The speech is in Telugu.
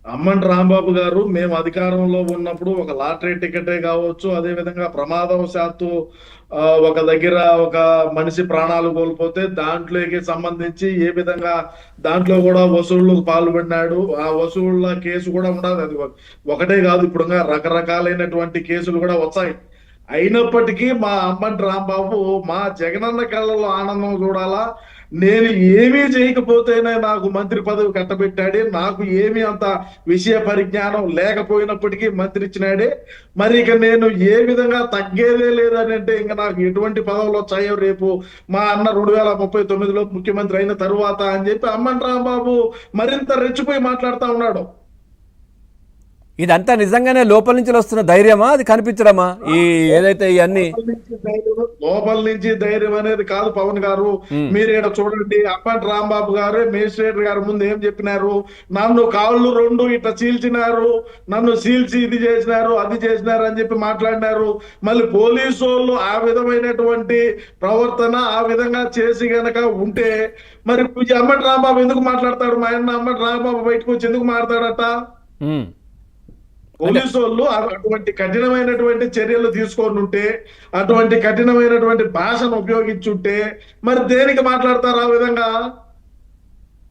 అమ్మంటి రాంబాబు గారు మేము అధికారంలో ఉన్నప్పుడు ఒక లాటరీ టికెటే కావచ్చు, అదే విధంగా ప్రమాదవశాత్తు ఒక దగ్గర ఒక మనిషి ప్రాణాలు కోల్పోతే దాంట్లోకి సంబంధించి ఏ విధంగా దాంట్లో కూడా వసూళ్లకు పాల్పడినాడు. ఆ వసూళ్ల కేసు కూడా ఉండదు. అది ఒకటే కాదు, ఇప్పుడు ఇంకా రకరకాలైనటువంటి కేసులు కూడా వచ్చాయి. అయినప్పటికీ మా అమ్మంటి రాంబాబు మా జగనన్న కళ్ళలో ఆనందం చూడాలా. నేను ఏమీ చేయకపోతేనే నాకు మంత్రి పదవి కట్టబెట్టాడే, నాకు ఏమీ అంత విషయ పరిజ్ఞానం లేకపోయినప్పటికీ మంత్రి ఇచ్చినాడే, మరి ఇక నేను ఏ విధంగా తగ్గేదే లేదని అంటే ఇంకా నాకు ఎటువంటి పదవులు వచ్చాయో రేపు మా అన్న 2039లో ముఖ్యమంత్రి అయిన తరువాత అని చెప్పి అమ్మంటి రాంబాబు మరింత రెచ్చిపోయి మాట్లాడుతా ఉన్నాడు. ఇదంతా నిజంగానే లోపల నుంచి వస్తున్న ధైర్యమా, అది కనిపించడమా? ఈ ఏదైతే ఇవన్నీ లోపల నుంచి ధైర్యం అనేది కాదు పవన్ గారు. మీరు ఇక్కడ చూడండి, అప్పటి రాంబాబు గారే మేజిస్ట్రేట్ గారి ముందు ఏం చెప్పినారు? నన్ను కాళ్ళు రెండు ఇట్లా చీల్చినారు, నన్ను చీల్చి ఇది చేసినారు, అది చేసినారు అని చెప్పి మాట్లాడినారు. మళ్ళీ పోలీసు వాళ్ళు ఆ విధమైనటువంటి ప్రవర్తన ఆ విధంగా చేసి గనక ఉంటే మరి అమ్మటి రాంబాబు ఎందుకు మాట్లాడతాడు? మా అన్న అమ్మటి రాంబాబు బయటకు వచ్చి ఎందుకు మాట్లాడట? ఉమ్, అంటే పోలీసు వాళ్ళు అటువంటి కఠినమైనటువంటి చర్యలు తీసుకొని ఉంటే, అటువంటి కఠినమైనటువంటి భాషను ఉపయోగించుంటే మరి దేనికి మాట్లాడతారు ఆ విధంగా?